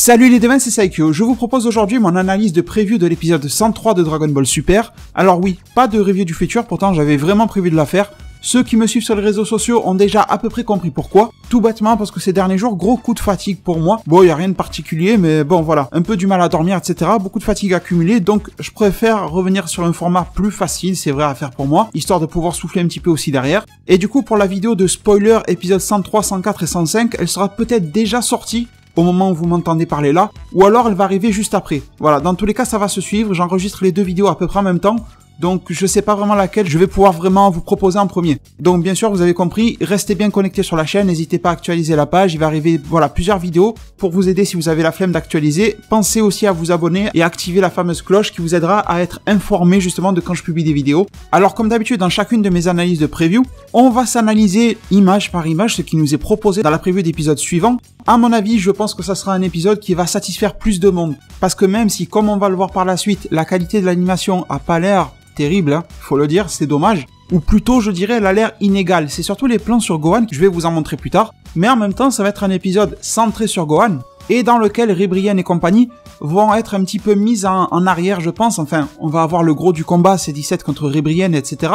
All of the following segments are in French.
Salut les devins, c'est Saikyo. Je vous propose aujourd'hui mon analyse de preview de l'épisode 103 de Dragon Ball Super. Alors oui, pas de review du futur, pourtant j'avais vraiment prévu de la faire. Ceux qui me suivent sur les réseaux sociaux ont déjà à peu près compris pourquoi. Tout bêtement parce que ces derniers jours, gros coup de fatigue pour moi. Bon, y a rien de particulier, mais bon voilà, un peu du mal à dormir, etc. Beaucoup de fatigue accumulée, donc je préfère revenir sur un format plus facile, c'est vrai à faire pour moi, histoire de pouvoir souffler un petit peu aussi derrière. Et du coup, pour la vidéo de spoiler épisode 103, 104 et 105, elle sera peut-être déjà sortie au moment où vous m'entendez parler là, ou alors elle va arriver juste après. Voilà, dans tous les cas ça va se suivre, j'enregistre les deux vidéos à peu près en même temps, donc je sais pas vraiment laquelle je vais pouvoir vraiment vous proposer en premier. Donc bien sûr vous avez compris, restez bien connectés sur la chaîne, n'hésitez pas à actualiser la page, il va arriver voilà plusieurs vidéos pour vous aider si vous avez la flemme d'actualiser. Pensez aussi à vous abonner et activer la fameuse cloche qui vous aidera à être informé justement de quand je publie des vidéos. Alors comme d'habitude dans chacune de mes analyses de preview, on va s'analyser image par image ce qui nous est proposé dans la preview d'épisode suivant. À mon avis, je pense que ça sera un épisode qui va satisfaire plus de monde. Parce que même si, comme on va le voir par la suite, la qualité de l'animation a pas l'air terrible, hein, faut le dire, c'est dommage. Ou plutôt, je dirais, elle a l'air inégale. C'est surtout les plans sur Gohan que je vais vous en montrer plus tard. Mais en même temps, ça va être un épisode centré sur Gohan et dans lequel Ribrianne et compagnie vont être un petit peu mises en arrière, je pense. Enfin, on va avoir le gros du combat, c'est 17 contre Ribrianne, etc.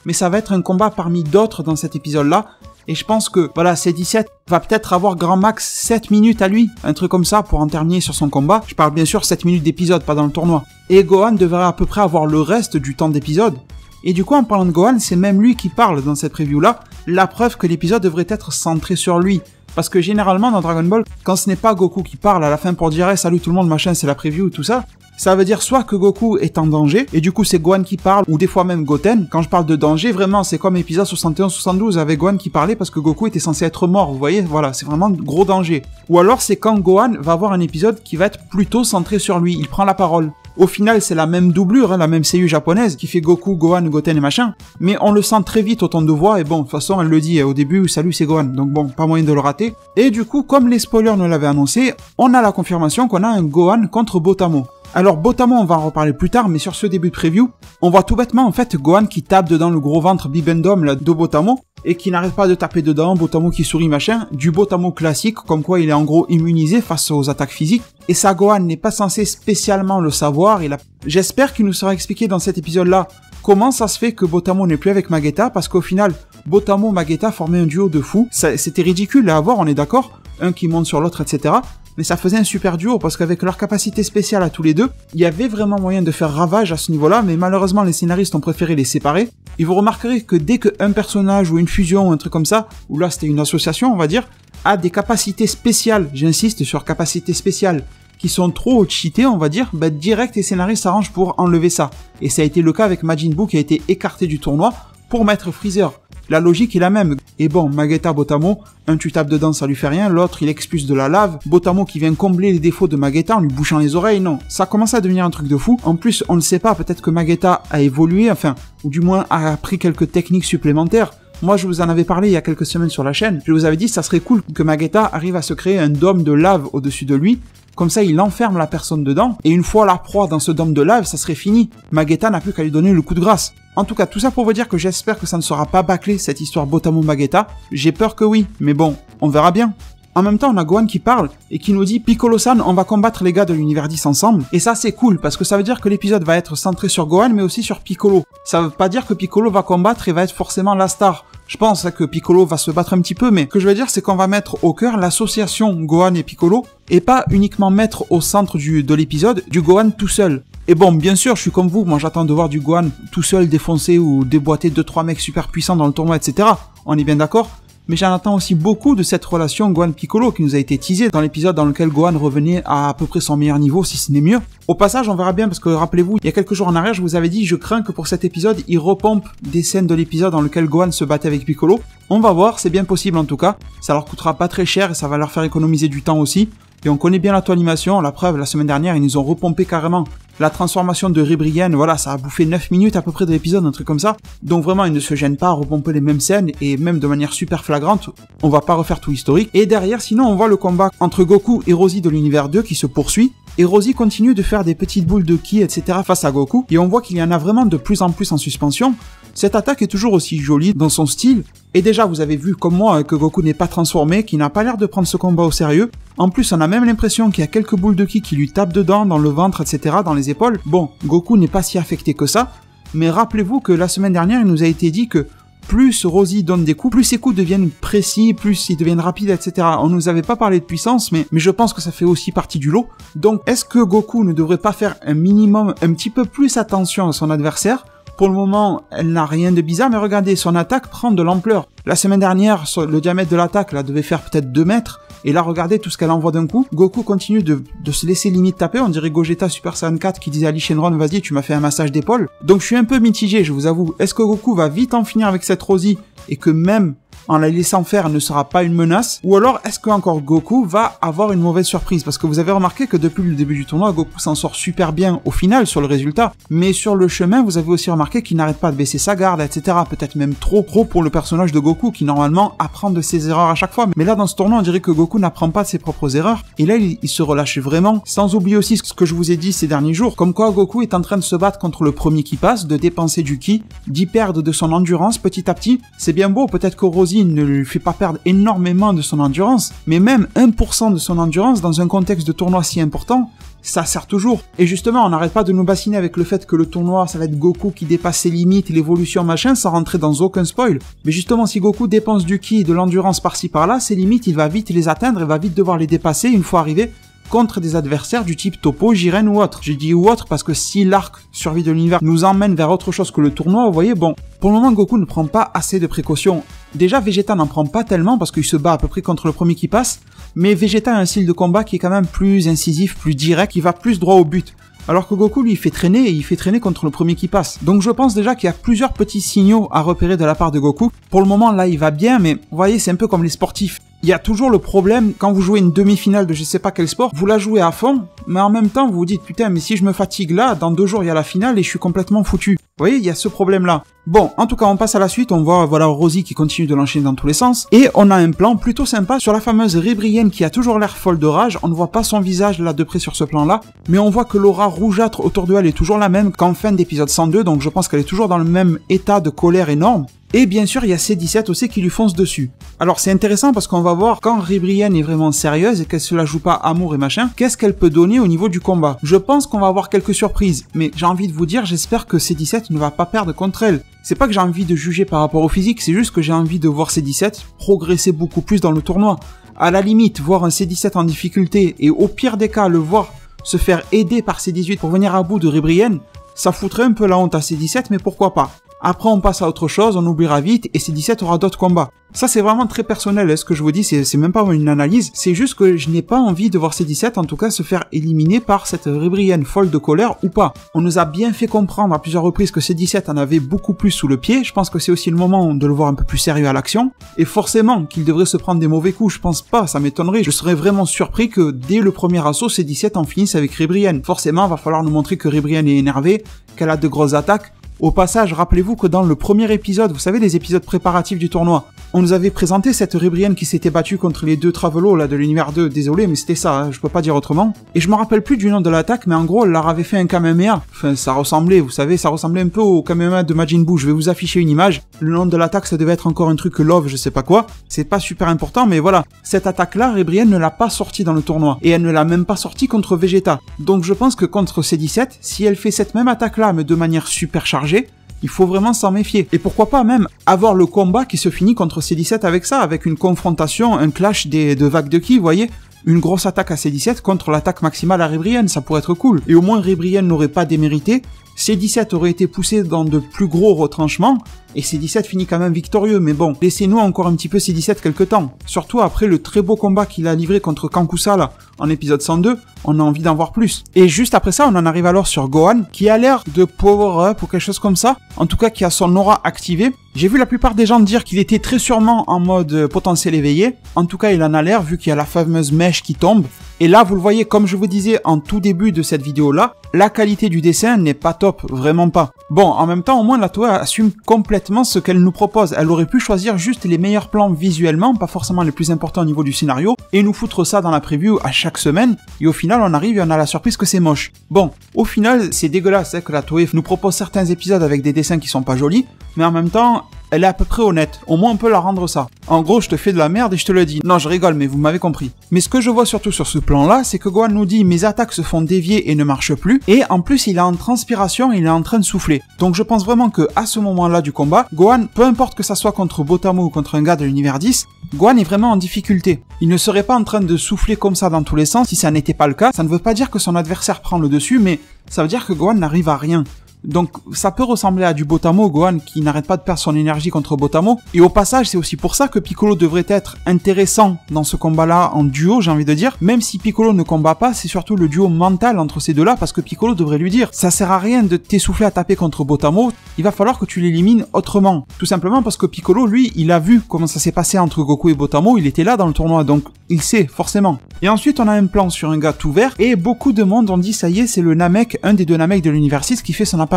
Mais ça va être un combat parmi d'autres dans cet épisode-là. Et je pense que, voilà, C17 va peut-être avoir grand max 7 minutes à lui, un truc comme ça, pour en terminer sur son combat. Je parle bien sûr 7 minutes d'épisode, pas dans le tournoi. Et Gohan devrait à peu près avoir le reste du temps d'épisode. Et du coup, en parlant de Gohan, c'est même lui qui parle dans cette preview-là, la preuve que l'épisode devrait être centré sur lui. Parce que généralement, dans Dragon Ball, quand ce n'est pas Goku qui parle à la fin pour dire hey, « Salut tout le monde, machin, c'est la preview » tout ça, ça veut dire soit que Goku est en danger, et du coup c'est Gohan qui parle, ou des fois même Goten. Quand je parle de danger, vraiment c'est comme épisode 71-72 avec Gohan qui parlait parce que Goku était censé être mort, vous voyez, voilà, c'est vraiment gros danger. Ou alors c'est quand Gohan va avoir un épisode qui va être plutôt centré sur lui, il prend la parole. Au final, c'est la même doublure, hein, la même seiyuu japonaise qui fait Goku, Gohan, Goten et machin, mais on le sent très vite au ton de voix, et bon, de toute façon, elle le dit au début, salut, c'est Gohan, donc bon, pas moyen de le rater. Et du coup, comme les spoilers nous l'avaient annoncé, on a la confirmation qu'on a un Gohan contre Botamo. Alors Botamo, on va en reparler plus tard, mais sur ce début de preview, on voit tout bêtement en fait Gohan qui tape dedans le gros ventre bibendum là, de Botamo, et qui n'arrête pas de taper dedans, Botamo qui sourit machin, du Botamo classique, comme quoi il est en gros immunisé face aux attaques physiques, et ça Gohan n'est pas censé spécialement le savoir, J'espère qu'il nous sera expliqué dans cet épisode-là comment ça se fait que Botamo n'est plus avec Magetta, parce qu'au final, Botamo et Magetta formaient un duo de fous, c'était ridicule à avoir, on est d'accord, un qui monte sur l'autre, etc., mais ça faisait un super duo parce qu'avec leur capacité spéciale à tous les deux, il y avait vraiment moyen de faire ravage à ce niveau-là, mais malheureusement les scénaristes ont préféré les séparer. Et vous remarquerez que dès qu'un personnage ou une fusion ou un truc comme ça, ou là c'était une association on va dire, a des capacités spéciales, j'insiste sur capacités spéciales, qui sont trop cheatées on va dire, bah direct les scénaristes s'arrangent pour enlever ça. Et ça a été le cas avec Majin Buu qui a été écarté du tournoi pour mettre Freezer. La logique est la même. Et bon, Magetta, Botamo, un tu tapes dedans ça lui fait rien, l'autre il expulse de la lave, Botamo qui vient combler les défauts de Magetta en lui bouchant les oreilles, non. Ça commence à devenir un truc de fou. En plus, on ne sait pas, peut-être que Magetta a évolué, enfin, ou du moins a appris quelques techniques supplémentaires. Moi, je vous en avais parlé il y a quelques semaines sur la chaîne. Je vous avais dit, ça serait cool que Magetta arrive à se créer un dôme de lave au-dessus de lui. Comme ça, il enferme la personne dedans, et une fois la proie dans ce dôme de lave, ça serait fini. Magetta n'a plus qu'à lui donner le coup de grâce. En tout cas, tout ça pour vous dire que j'espère que ça ne sera pas bâclé, cette histoire Botamo-Magetta. J'ai peur que oui, mais bon, on verra bien. En même temps, on a Gohan qui parle, et qui nous dit « Piccolo-san, on va combattre les gars de l'univers 10 ensemble ». Et ça, c'est cool, parce que ça veut dire que l'épisode va être centré sur Gohan, mais aussi sur Piccolo. Ça veut pas dire que Piccolo va combattre et va être forcément la star. Je pense que Piccolo va se battre un petit peu, mais ce que je veux dire, c'est qu'on va mettre au cœur l'association Gohan et Piccolo, et pas uniquement mettre au centre de l'épisode du Gohan tout seul. Et bon, bien sûr, je suis comme vous, moi j'attends de voir du Gohan tout seul défoncer ou déboîter 2-3 mecs super puissants dans le tournoi, etc. On est bien d'accord ? Mais j'en attends aussi beaucoup de cette relation Gohan-Piccolo qui nous a été teasée dans l'épisode dans lequel Gohan revenait à peu près son meilleur niveau, si ce n'est mieux. Au passage, on verra bien parce que rappelez-vous, il y a quelques jours en arrière, je vous avais dit, je crains que pour cet épisode, il repompe des scènes de l'épisode dans lequel Gohan se battait avec Piccolo. On va voir, c'est bien possible en tout cas. Ça leur coûtera pas très cher et ça va leur faire économiser du temps aussi. Et on connaît bien l'auto-animation, la preuve, la semaine dernière, ils nous ont repompé carrément la transformation de Ribrianne, voilà, ça a bouffé 9 minutes à peu près de l'épisode, un truc comme ça. Donc vraiment, ils ne se gênent pas à repomper les mêmes scènes, et même de manière super flagrante, on va pas refaire tout l'historique. Et derrière, sinon, on voit le combat entre Goku et Rosie de l'univers 2 qui se poursuit, et Rosie continue de faire des petites boules de ki, etc. face à Goku, et on voit qu'il y en a vraiment de plus en plus en suspension. Cette attaque est toujours aussi jolie dans son style, et déjà vous avez vu comme moi que Goku n'est pas transformé, qu'il n'a pas l'air de prendre ce combat au sérieux. En plus on a même l'impression qu'il y a quelques boules de ki qui lui tapent dedans, dans le ventre, etc., dans les épaules. Bon, Goku n'est pas si affecté que ça, mais rappelez-vous que la semaine dernière il nous a été dit que plus Rosie donne des coups, plus ses coups deviennent précis, plus ils deviennent rapides, etc. On nous avait pas parlé de puissance, mais je pense que ça fait aussi partie du lot. Donc est-ce que Goku ne devrait pas faire un minimum, un petit peu plus attention à son adversaire? Pour le moment, elle n'a rien de bizarre, mais regardez, son attaque prend de l'ampleur. La semaine dernière, le diamètre de l'attaque là devait faire peut-être 2 mètres, et là regardez tout ce qu'elle envoie d'un coup. Goku continue de se laisser limite taper, on dirait Gogeta Super Saiyan 4 qui disait à Lee Shenron, vas-y tu m'as fait un massage d'épaule. Donc je suis un peu mitigé, je vous avoue. Est-ce que Goku va vite en finir avec cette Rosie, et que même en la laissant faire, elle ne sera pas une menace? Ou alors, est-ce que encore Goku va avoir une mauvaise surprise? Parce que vous avez remarqué que depuis le début du tournoi, Goku s'en sort super bien au final sur le résultat. Mais sur le chemin, vous avez aussi remarqué qu'il n'arrête pas de baisser sa garde, etc. Peut-être même trop pour le personnage de Goku, qui normalement apprend de ses erreurs à chaque fois. Mais là, dans ce tournoi, on dirait que Goku n'apprend pas de ses propres erreurs. Et là, il se relâche vraiment. Sans oublier aussi ce que je vous ai dit ces derniers jours. Comme quoi, Goku est en train de se battre contre le premier qui passe, de dépenser du ki, d'y perdre de son endurance petit à petit. C'est bien beau, peut-être que Rosie ne lui fait pas perdre énormément de son endurance, mais même 1% de son endurance dans un contexte de tournoi si important, ça sert toujours. Et justement, on n'arrête pas de nous bassiner avec le fait que le tournoi, ça va être Goku qui dépasse ses limites, l'évolution machin, sans rentrer dans aucun spoil. Mais justement, si Goku dépense du ki et de l'endurance par-ci par-là, ses limites, il va vite les atteindre et va vite devoir les dépasser une fois arrivé contre des adversaires du type Toppo, Jiren ou autre. J'ai dit ou autre parce que si l'arc survie de l'univers nous emmène vers autre chose que le tournoi, vous voyez, bon, pour le moment Goku ne prend pas assez de précautions. Déjà Vegeta n'en prend pas tellement parce qu'il se bat à peu près contre le premier qui passe, mais Vegeta a un style de combat qui est quand même plus incisif, plus direct, qui va plus droit au but. Alors que Goku, lui, il fait traîner, et il fait traîner contre le premier qui passe. Donc je pense déjà qu'il y a plusieurs petits signaux à repérer de la part de Goku. Pour le moment, là, il va bien, mais vous voyez, c'est un peu comme les sportifs. Il y a toujours le problème, quand vous jouez une demi-finale de je sais pas quel sport, vous la jouez à fond, mais en même temps, vous vous dites, putain, mais si je me fatigue là, dans 2 jours, il y a la finale et je suis complètement foutu. Vous voyez, il y a ce problème-là. Bon, en tout cas, on passe à la suite, on voit, voilà, Rosie qui continue de l'enchaîner dans tous les sens, et on a un plan plutôt sympa sur la fameuse Ribrienne qui a toujours l'air folle de rage. On ne voit pas son visage là de près sur ce plan-là, mais on voit que l'aura rougeâtre autour de elle est toujours la même qu'en fin d'épisode 102, donc je pense qu'elle est toujours dans le même état de colère énorme. Et bien sûr, il y a C17 aussi qui lui fonce dessus. Alors c'est intéressant parce qu'on va voir quand Ribrienne est vraiment sérieuse et qu'elle se la joue pas amour et machin, qu'est-ce qu'elle peut donner au niveau du combat. Je pense qu'on va avoir quelques surprises, mais j'ai envie de vous dire, j'espère que C17 ne va pas perdre contre elle. C'est pas que j'ai envie de juger par rapport au physique, c'est juste que j'ai envie de voir C17 progresser beaucoup plus dans le tournoi. À la limite, voir un C17 en difficulté et au pire des cas, le voir se faire aider par C18 pour venir à bout de Ribrienne, ça foutrait un peu la honte à C17, mais pourquoi pas. Après, on passe à autre chose, on oubliera vite, et C17 aura d'autres combats. Ça, c'est vraiment très personnel, hein, ce que je vous dis, c'est même pas une analyse, c'est juste que je n'ai pas envie de voir C17, en tout cas, se faire éliminer par cette Ribrienne folle de colère ou pas. On nous a bien fait comprendre à plusieurs reprises que C17 en avait beaucoup plus sous le pied, je pense que c'est aussi le moment de le voir un peu plus sérieux à l'action, et forcément qu'il devrait se prendre des mauvais coups, je pense pas, ça m'étonnerait, je serais vraiment surpris que dès le premier assaut, C17 en finisse avec Ribrienne. Forcément, va falloir nous montrer que Ribrienne est énervée, qu'elle a de grosses attaques. Au passage, rappelez-vous que dans le premier épisode, vous savez, les épisodes préparatifs du tournoi, on nous avait présenté cette Ribrienne qui s'était battue contre les 2 Travelots là de l'univers 2, désolé mais c'était ça, hein, je peux pas dire autrement. Et je me rappelle plus du nom de l'attaque, mais en gros elle leur avait fait un Kamehameha. Enfin ça ressemblait, vous savez, ça ressemblait un peu au Kamehameha de Majin Buu, je vais vous afficher une image. Le nom de l'attaque ça devait être encore un truc Love, je sais pas quoi, c'est pas super important mais voilà. Cette attaque là, Ribrienne ne l'a pas sortie dans le tournoi, et elle ne l'a même pas sortie contre Vegeta. Donc je pense que contre C17, si elle fait cette même attaque là mais de manière super chargée, il faut vraiment s'en méfier. Et pourquoi pas même avoir le combat qui se finit contre C17 avec ça, avec une confrontation, un clash de vagues de ki, vous voyez, une grosse attaque à C17 contre l'attaque maximale à Ribrienne, ça pourrait être cool. Et au moins Ribrienne n'aurait pas démérité, C17 aurait été poussé dans de plus gros retranchements, et C17 finit quand même victorieux, mais bon, laissez-nous encore un petit peu C17 quelque temps. Surtout après le très beau combat qu'il a livré contre Kankusa là, en épisode 102, on a envie d'en voir plus. Et juste après ça, on en arrive alors sur Gohan, qui a l'air de power up ou quelque chose comme ça, en tout cas qui a son aura activée. J'ai vu la plupart des gens dire qu'il était très sûrement en mode potentiel éveillé, en tout cas il en a l'air vu qu'il y a la fameuse mèche qui tombe. Et là, vous le voyez, comme je vous disais en tout début de cette vidéo-là, la qualité du dessin n'est pas top, vraiment pas. Bon, en même temps, au moins la Toei assume complètement ce qu'elle nous propose. Elle aurait pu choisir juste les meilleurs plans visuellement, pas forcément les plus importants au niveau du scénario, et nous foutre ça dans la preview à chaque semaine, et au final, on arrive et on a la surprise que c'est moche. Bon, au final, c'est dégueulasse, que la Toei nous propose certains épisodes avec des dessins qui sont pas jolis, mais en même temps, elle est à peu près honnête. Au moins, on peut la rendre ça. En gros, je te fais de la merde et je te le dis. Non, je rigole, mais vous m'avez compris. Mais ce que je vois surtout sur ce plan-là, c'est que Gohan nous dit « Mes attaques se font dévier et ne marchent plus ». Et en plus, il est en transpiration, il est en train de souffler. Donc je pense vraiment que à ce moment-là du combat, Gohan, peu importe que ça soit contre Botamo ou contre un gars de l'univers 10, Gohan est vraiment en difficulté. Il ne serait pas en train de souffler comme ça dans tous les sens si ça n'était pas le cas. Ça ne veut pas dire que son adversaire prend le dessus, mais ça veut dire que Gohan n'arrive à rien. Donc ça peut ressembler à du Botamo, Gohan qui n'arrête pas de perdre son énergie contre Botamo. Et au passage, c'est aussi pour ça que Piccolo devrait être intéressant dans ce combat-là en duo, j'ai envie de dire. Même si Piccolo ne combat pas, c'est surtout le duo mental entre ces deux-là, parce que Piccolo devrait lui dire « Ça sert à rien de t'essouffler à taper contre Botamo, il va falloir que tu l'élimines autrement. » Tout simplement parce que Piccolo, lui, il a vu comment ça s'est passé entre Goku et Botamo, il était là dans le tournoi, donc il sait, forcément. Et ensuite, on a un plan sur un gars tout vert, et beaucoup de monde ont dit « Ça y est, c'est le Namek, un des deux Namek de l'univers 6 qui fait son apparition. »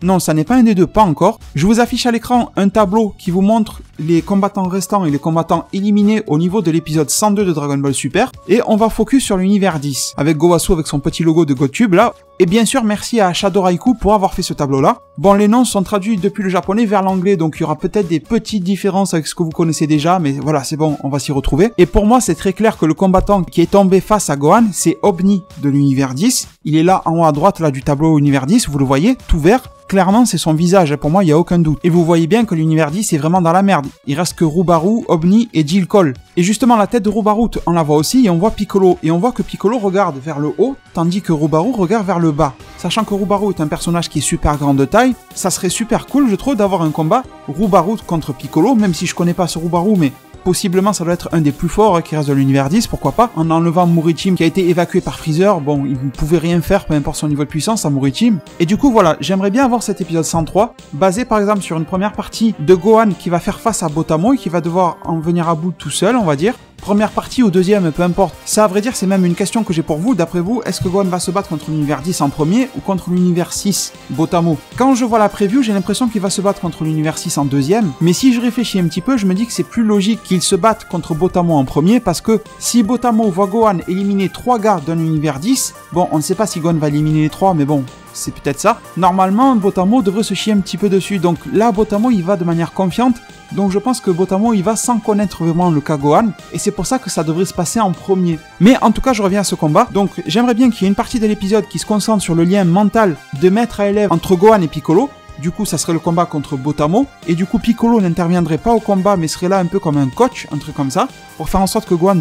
Non, ça n'est pas un des deux, pas encore. Je vous affiche à l'écran un tableau qui vous montre les combattants restants et les combattants éliminés au niveau de l'épisode 102 de Dragon Ball Super. Et on va focus sur l'univers 10, avec Gowasu avec son petit logo de GoTube là. Et bien sûr, merci à Shadow Raikou pour avoir fait ce tableau-là. Bon, les noms sont traduits depuis le japonais vers l'anglais, donc il y aura peut-être des petites différences avec ce que vous connaissez déjà, mais voilà, c'est bon, on va s'y retrouver. Et pour moi, c'est très clair que le combattant qui est tombé face à Gohan, c'est Obni de l'univers 10. Il est là, en haut à droite, là, du tableau univers 10, vous le voyez, tout vert. Clairement, c'est son visage, pour moi, il n'y a aucun doute. Et vous voyez bien que l'univers 10 est vraiment dans la merde. Il reste que Rubaru, Obni et Jill Cole. Et justement, la tête de Rubaru, on la voit aussi, et on voit Piccolo. Et on voit que Piccolo regarde vers le haut, tandis que Rubaru regarde vers le bas. Sachant que Rubaru est un personnage qui est super grand de taille, ça serait super cool, je trouve, d'avoir un combat Rubaru contre Piccolo, même si je connais pas ce Rubaru, mais possiblement ça doit être un des plus forts qui reste de l'univers 10, pourquoi pas, en enlevant Murichim qui a été évacué par Freezer, bon, il ne pouvait rien faire, peu importe son niveau de puissance à Murichim. Et du coup voilà, j'aimerais bien avoir cet épisode 103, basé par exemple sur une première partie de Gohan qui va faire face à Botamo et qui va devoir en venir à bout tout seul, on va dire. Première partie ou deuxième, peu importe. Ça, à vrai dire, c'est même une question que j'ai pour vous. D'après vous, est-ce que Gohan va se battre contre l'univers 10 en premier ou contre l'univers 6, Botamo? Quand je vois la preview, j'ai l'impression qu'il va se battre contre l'univers 6 en deuxième. Mais si je réfléchis un petit peu, je me dis que c'est plus logique qu'il se batte contre Botamo en premier, parce que si Botamo voit Gohan éliminer 3 gars d'un univers 10, bon, on ne sait pas si Gohan va éliminer les 3, mais bon, c'est peut-être ça. Normalement, Botamo devrait se chier un petit peu dessus. Donc là, Botamo, il va de manière confiante. Donc je pense que Botamo, il va sans connaître vraiment le cas Gohan. Et c'est pour ça que ça devrait se passer en premier. Mais en tout cas, je reviens à ce combat. Donc j'aimerais bien qu'il y ait une partie de l'épisode qui se concentre sur le lien mental de maître à élève entre Gohan et Piccolo. Du coup, ça serait le combat contre Botamo. Et du coup, Piccolo n'interviendrait pas au combat, mais serait là un peu comme un coach, un truc comme ça, pour faire en sorte que Gohan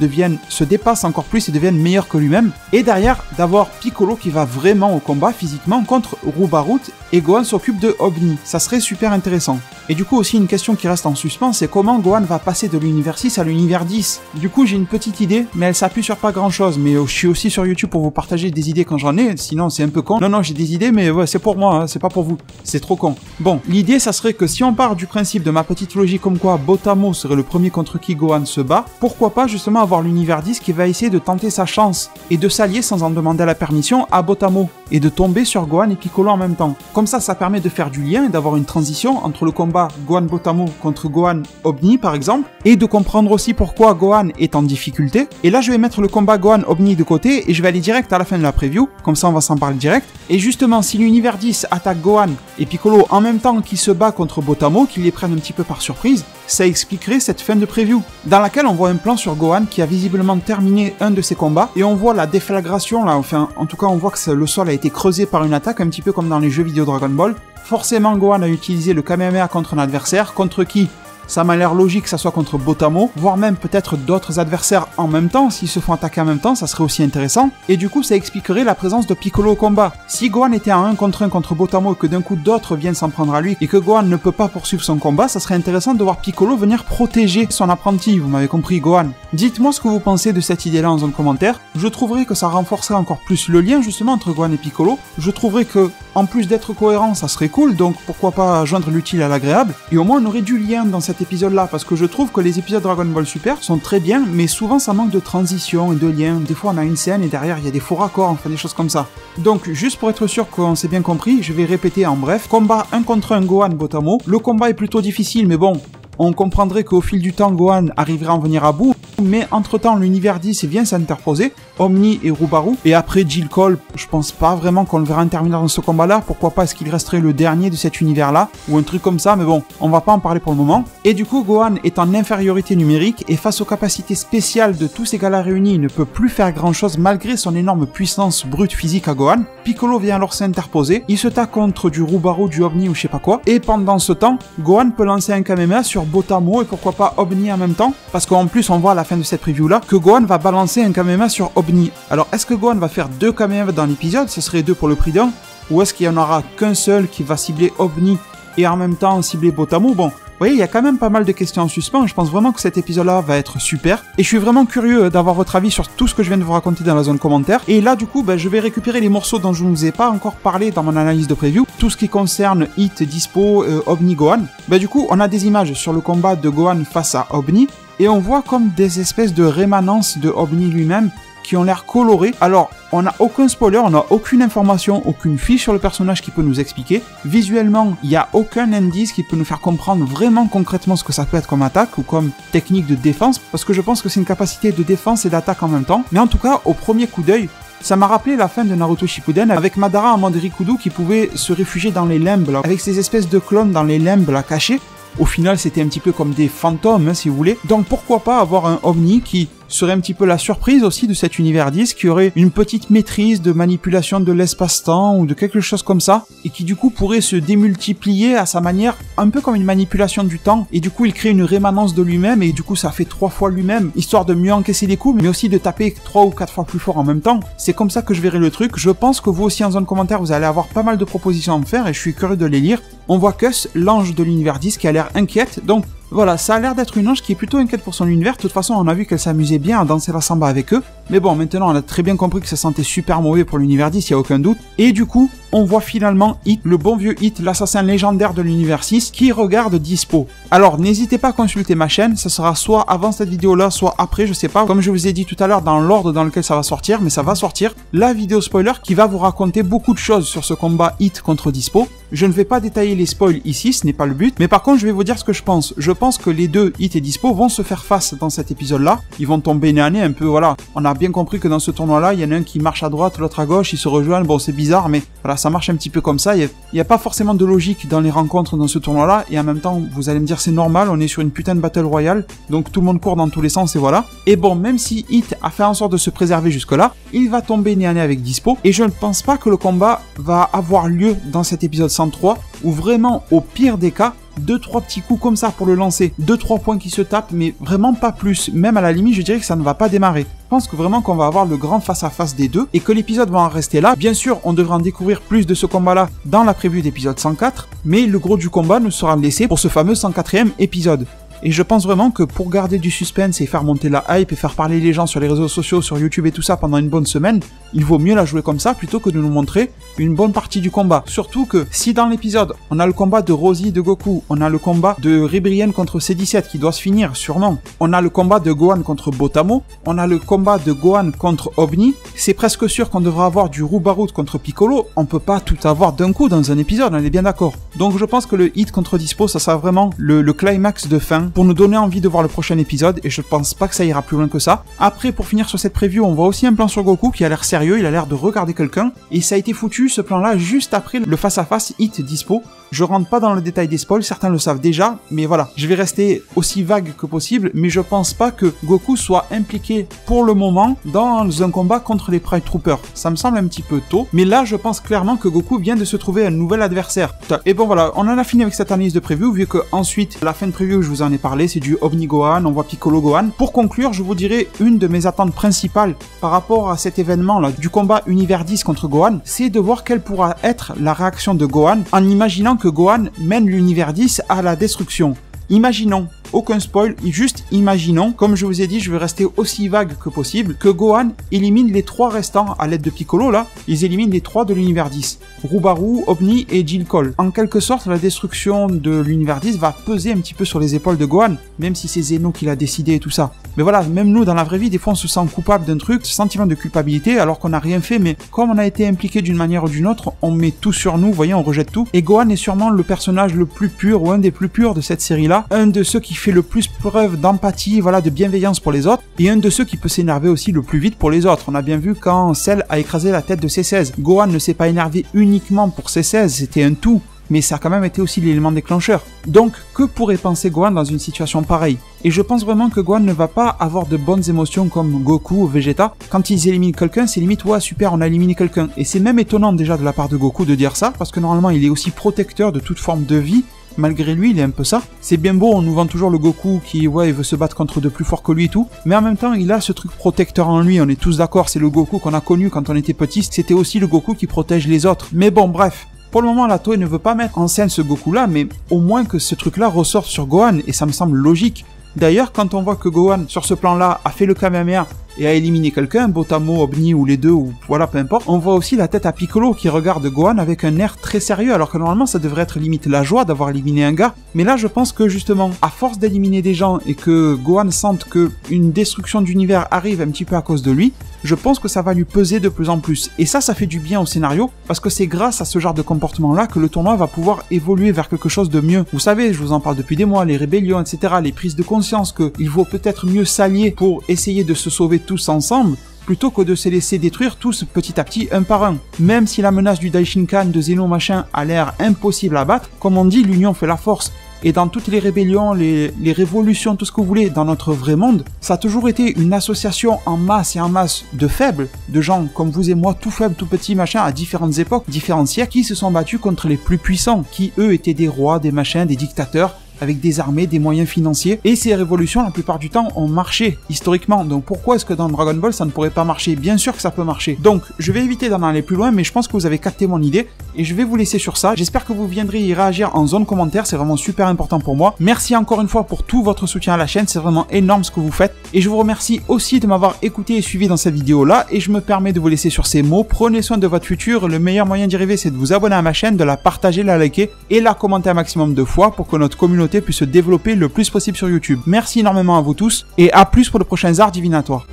se dépasse encore plus et devienne meilleur que lui-même. Et derrière, d'avoir Piccolo qui va vraiment au combat physiquement contre Rubaru et Gohan s'occupe de Obni. Ça serait super intéressant. Et du coup, aussi une question qui reste en suspens, c'est comment Gohan va passer de l'univers 6 à l'univers 10. Du coup, j'ai une petite idée, mais elle s'appuie sur pas grand-chose. Mais je suis aussi sur YouTube pour vous partager des idées quand j'en ai, sinon c'est un peu con. Non, j'ai des idées, mais ouais, c'est pour moi, hein, c'est pas pour vous. C'est trop con. Bon, l'idée, ça serait que si on part du principe de ma petite logique comme quoi Botamo serait le premier contre qui Gohan se bat, pourquoi pas justement avoir l'univers 10 qui va essayer de tenter sa chance et de s'allier sans en demander la permission à Botamo et de tomber sur Gohan et Piccolo en même temps. Comme ça permet de faire du lien et d'avoir une transition entre le combat Gohan-Botamo contre Gohan-Obni par exemple, et de comprendre aussi pourquoi Gohan est en difficulté. Et là, je vais mettre le combat Gohan-Obni de côté et je vais aller direct à la fin de la preview, comme ça on va s'en parler direct. Et justement, si l'univers 10 attaque Gohan et Piccolo en même temps qu'il se bat contre Botamo, qu'ils les prennent un petit peu par surprise, ça expliquerait cette fin de preview, dans laquelle on voit un plan sur Gohan qui a visiblement terminé un de ses combats, et on voit la déflagration là, enfin, en tout cas on voit que le sol a été creusé par une attaque, un petit peu comme dans les jeux vidéo Dragon Ball. Forcément, Gohan a utilisé le Kamehameha contre un adversaire, contre qui ça m'a l'air logique que ça soit contre Botamo, voire même peut-être d'autres adversaires en même temps, s'ils se font attaquer en même temps, ça serait aussi intéressant. Et du coup, ça expliquerait la présence de Piccolo au combat. Si Gohan était en 1 contre 1 contre Botamo et que d'un coup d'autres viennent s'en prendre à lui, et que Gohan ne peut pas poursuivre son combat, ça serait intéressant de voir Piccolo venir protéger son apprenti, vous m'avez compris, Gohan. Dites-moi ce que vous pensez de cette idée-là en zone commentaire. Je trouverais que ça renforcerait encore plus le lien justement entre Gohan et Piccolo. Je trouverais que, en plus d'être cohérent, ça serait cool, donc pourquoi pas joindre l'utile à l'agréable. Et au moins on aurait du lien dans cette cet épisode-là, parce que je trouve que les épisodes Dragon Ball Super sont très bien, mais souvent ça manque de transition et de lien. Des fois on a une scène et derrière il y a des faux raccords, enfin des choses comme ça. Donc juste pour être sûr qu'on s'est bien compris, je vais répéter en bref. Combat 1 contre 1 Gohan Botamo. Le combat est plutôt difficile, mais bon, on comprendrait qu'au fil du temps, Gohan arriverait à en venir à bout, mais entre-temps, l'univers 10 vient s'interposer, Omni et Rubaru, et après Jill Cole, je pense pas vraiment qu'on le verra intervenir dans ce combat-là, pourquoi pas est-ce qu'il resterait le dernier de cet univers-là, ou un truc comme ça, mais bon, on va pas en parler pour le moment. Et du coup, Gohan est en infériorité numérique, et face aux capacités spéciales de tous ces gars-là réunis, il ne peut plus faire grand-chose malgré son énorme puissance brute physique à Gohan. Piccolo vient alors s'interposer, il se tape contre du Rubaru, du Omni ou je sais pas quoi, et pendant ce temps, Gohan peut lancer un Kamehameha sur Botamo et pourquoi pas Omni en même temps, parce qu'en plus on voit à la fin de cette preview là que Gohan va balancer un Kamehameha sur Omni. Alors est-ce que Gohan va faire 2 Kamehameha dans l'épisode, ce serait 2 pour le prix d'un, ou est-ce qu'il n'y en aura qu'un seul qui va cibler Omni et en même temps cibler Botamo? Bon, vous voyez, il y a quand même pas mal de questions en suspens, je pense vraiment que cet épisode-là va être super, et je suis vraiment curieux d'avoir votre avis sur tout ce que je viens de vous raconter dans la zone commentaire, et là du coup, je vais récupérer les morceaux dont je ne vous ai pas encore parlé dans mon analyse de preview, tout ce qui concerne Hit, Dispo, Omni, Gohan. Du coup, on a des images sur le combat de Gohan face à Omni, et on voit comme des espèces de rémanences de Omni lui-même, qui ont l'air colorés. Alors, on n'a aucun spoiler, on n'a aucune information, aucune fiche sur le personnage qui peut nous expliquer. Visuellement, il n'y a aucun indice qui peut nous faire comprendre vraiment concrètement ce que ça peut être comme attaque ou comme technique de défense, parce que je pense que c'est une capacité de défense et d'attaque en même temps. Mais en tout cas, au premier coup d'œil, ça m'a rappelé la fin de Naruto Shippuden avec Madara en mode Rikudo qui pouvait se réfugier dans les limbes, là, avec ces espèces de clones dans les limbes là, cachés. Au final, c'était un petit peu comme des fantômes, si vous voulez. Donc pourquoi pas avoir un Omni qui serait un petit peu la surprise aussi de cet univers 10, qui aurait une petite maîtrise de manipulation de l'espace-temps ou de quelque chose comme ça, et qui du coup pourrait se démultiplier à sa manière, un peu comme une manipulation du temps, et du coup il crée une rémanence de lui-même, et du coup ça fait 3 fois lui-même, histoire de mieux encaisser les coups, mais aussi de taper 3 ou 4 fois plus fort en même temps. C'est comme ça que je verrai le truc. Je pense que vous aussi en zone commentaire, vous allez avoir pas mal de propositions à me faire, et je suis curieux de les lire. On voit Cus, l'ange de l'univers 10, qui a l'air inquiète, donc voilà, ça a l'air d'être une ange qui est plutôt inquiète pour son univers. De toute façon, on a vu qu'elle s'amusait bien à danser la samba avec eux. Mais bon, maintenant, on a très bien compris que ça sentait super mauvais pour l'univers 10, il n'y a aucun doute. Et du coup, on voit finalement Hit, le bon vieux Hit, l'assassin légendaire de l'univers 6, qui regarde Dispo. Alors, n'hésitez pas à consulter ma chaîne, ça sera soit avant cette vidéo-là, soit après, je sais pas. Comme je vous ai dit tout à l'heure, dans l'ordre dans lequel ça va sortir, mais ça va sortir. La vidéo spoiler qui va vous raconter beaucoup de choses sur ce combat Hit contre Dispo. Je ne vais pas détailler les spoils ici, ce n'est pas le but, mais par contre je vais vous dire ce que je pense. Je pense que les deux, Hit et Dispo, vont se faire face dans cet épisode-là. Ils vont tomber nez à nez un peu, voilà. On a bien compris que dans ce tournoi-là, il y en a un qui marche à droite, l'autre à gauche, ils se rejoignent, bon c'est bizarre, mais voilà, ça marche un petit peu comme ça. Il n'y a pas forcément de logique dans les rencontres dans ce tournoi-là, et en même temps, vous allez me dire c'est normal, on est sur une putain de battle royale, donc tout le monde court dans tous les sens, et voilà. Et bon, même si Hit a fait en sorte de se préserver jusque-là, il va tomber nez à nez avec Dispo, et je ne pense pas que le combat va avoir lieu dans cet épisode 103, où vraiment, au pire des cas, 2-3 petits coups comme ça pour le lancer, 2-3 points qui se tapent, mais vraiment pas plus. Même à la limite, je dirais que ça ne va pas démarrer. Je pense que vraiment qu'on va avoir le grand face-à-face des deux, et que l'épisode va en rester là. Bien sûr, on devra en découvrir plus de ce combat-là dans la preview d'épisode 104, mais le gros du combat nous sera laissé pour ce fameux 104e épisode. Et je pense vraiment que pour garder du suspense et faire monter la hype et faire parler les gens sur les réseaux sociaux, sur YouTube et tout ça pendant une bonne semaine, il vaut mieux la jouer comme ça plutôt que de nous montrer une bonne partie du combat. Surtout que si dans l'épisode, on a le combat de Rosie de Goku, on a le combat de Ribrienne contre C17 qui doit se finir sûrement, on a le combat de Gohan contre Botamo, on a le combat de Gohan contre Omni, c'est presque sûr qu'on devra avoir du Rubaru contre Piccolo, on peut pas tout avoir d'un coup dans un épisode, on est bien d'accord. Donc je pense que le Hit contre Dispo, ça sera vraiment le climax de fin pour nous donner envie de voir le prochain épisode, et je pense pas que ça ira plus loin que ça. Après, pour finir sur cette preview, on voit aussi un plan sur Goku qui a l'air sérieux, il a l'air de regarder quelqu'un, et ça a été foutu ce plan-là juste après le face-à-face Hit Dispo. Je rentre pas dans le détail des spoils, certains le savent déjà, mais voilà, je vais rester aussi vague que possible, mais je pense pas que Goku soit impliqué pour le moment dans un combat contre les Pride Troopers. Ça me semble un petit peu tôt, mais là je pense clairement que Goku vient de se trouver un nouvel adversaire. Et bon voilà, on en a fini avec cette analyse de preview, vu que ensuite, la fin de preview, je vous en ai parlé, c'est du Omni Gohan, on voit Piccolo Gohan. Pour conclure, je vous dirai une de mes attentes principales par rapport à cet événement-là, du combat Univers 10 contre Gohan, c'est de voir quelle pourra être la réaction de Gohan en imaginant que Gohan mène l'univers 10 à la destruction. Imaginons, aucun spoil, juste imaginons, comme je vous ai dit, je vais rester aussi vague que possible, que Gohan élimine les 3 restants à l'aide de Piccolo là, ils éliminent les 3 de l'univers 10. Roubarou, Obni et Jill Cole. En quelque sorte, la destruction de l'univers 10 va peser un petit peu sur les épaules de Gohan, même si c'est Zeno qui l'a décidé et tout ça. Mais voilà, même nous dans la vraie vie, des fois on se sent coupable d'un truc, ce sentiment de culpabilité alors qu'on n'a rien fait, mais comme on a été impliqué d'une manière ou d'une autre, on met tout sur nous, vous voyez, on rejette tout. Et Gohan est sûrement le personnage le plus pur ou un des plus purs de cette série-là, un de ceux qui fait le plus preuve d'empathie, voilà, de bienveillance pour les autres, et un de ceux qui peut s'énerver aussi le plus vite pour les autres. On a bien vu quand Cell a écrasé la tête de C16. Gohan ne s'est pas énervé uniquement pour C16, c'était un tout, mais ça a quand même été aussi l'élément déclencheur. Donc, que pourrait penser Gohan dans une situation pareille? Et je pense vraiment que Gohan ne va pas avoir de bonnes émotions comme Goku ou Vegeta. Quand ils éliminent quelqu'un, c'est limite, ouais, super, on a éliminé quelqu'un. Et c'est même étonnant déjà de la part de Goku de dire ça, parce que normalement il est aussi protecteur de toute forme de vie. Malgré lui, il est un peu ça. C'est bien beau, on nous vend toujours le Goku qui, ouais, il veut se battre contre de plus forts que lui et tout. Mais en même temps, il a ce truc protecteur en lui, on est tous d'accord, c'est le Goku qu'on a connu quand on était petit. C'était aussi le Goku qui protège les autres. Mais bon, bref. Pour le moment, la Toei ne veut pas mettre en scène ce Goku-là, mais au moins que ce truc-là ressorte sur Gohan, et ça me semble logique. D'ailleurs, quand on voit que Gohan, sur ce plan-là, a fait le Kamehameha et a éliminé quelqu'un, Botamo, Obni ou les deux, ou voilà, peu importe, on voit aussi la tête à Piccolo qui regarde Gohan avec un air très sérieux, alors que normalement ça devrait être limite la joie d'avoir éliminé un gars. Mais là, je pense que justement, à force d'éliminer des gens et que Gohan sente que une destruction d'univers arrive un petit peu à cause de lui, je pense que ça va lui peser de plus en plus. Et ça fait du bien au scénario, parce que c'est grâce à ce genre de comportement-là que le tournoi va pouvoir évoluer vers quelque chose de mieux. Vous savez, je vous en parle depuis des mois, les rébellions, etc., les prises de conscience qu'il vaut peut-être mieux s'allier pour essayer de se sauver tous ensemble, plutôt que de se laisser détruire tous petit à petit un par un. Même si la menace du Daishinkan, de Zeno machin, a l'air impossible à battre, comme on dit, l'union fait la force. Et dans toutes les rébellions, les révolutions, tout ce que vous voulez, dans notre vrai monde, ça a toujours été une association en masse et en masse de faibles, de gens comme vous et moi, tout faibles, tout petits, machin, à différentes époques, différents siècles, qui se sont battus contre les plus puissants, qui eux étaient des rois, des machins, des dictateurs, avec des armées, des moyens financiers, et ces révolutions, la plupart du temps, ont marché, historiquement. Donc pourquoi est-ce que dans Dragon Ball, ça ne pourrait pas marcher? Bien sûr que ça peut marcher. Donc, je vais éviter d'en aller plus loin, mais je pense que vous avez capté mon idée, et je vais vous laisser sur ça. J'espère que vous viendrez y réagir en zone commentaire, c'est vraiment super important pour moi. Merci encore une fois pour tout votre soutien à la chaîne, c'est vraiment énorme ce que vous faites, et je vous remercie aussi de m'avoir écouté et suivi dans cette vidéo-là, et je me permets de vous laisser sur ces mots. Prenez soin de votre futur, le meilleur moyen d'y arriver, c'est de vous abonner à ma chaîne, de la partager, la liker, et la commenter un maximum de fois pour que notre communauté puisse se développer le plus possible sur YouTube. Merci énormément à vous tous et à plus pour de prochains arts divinatoires.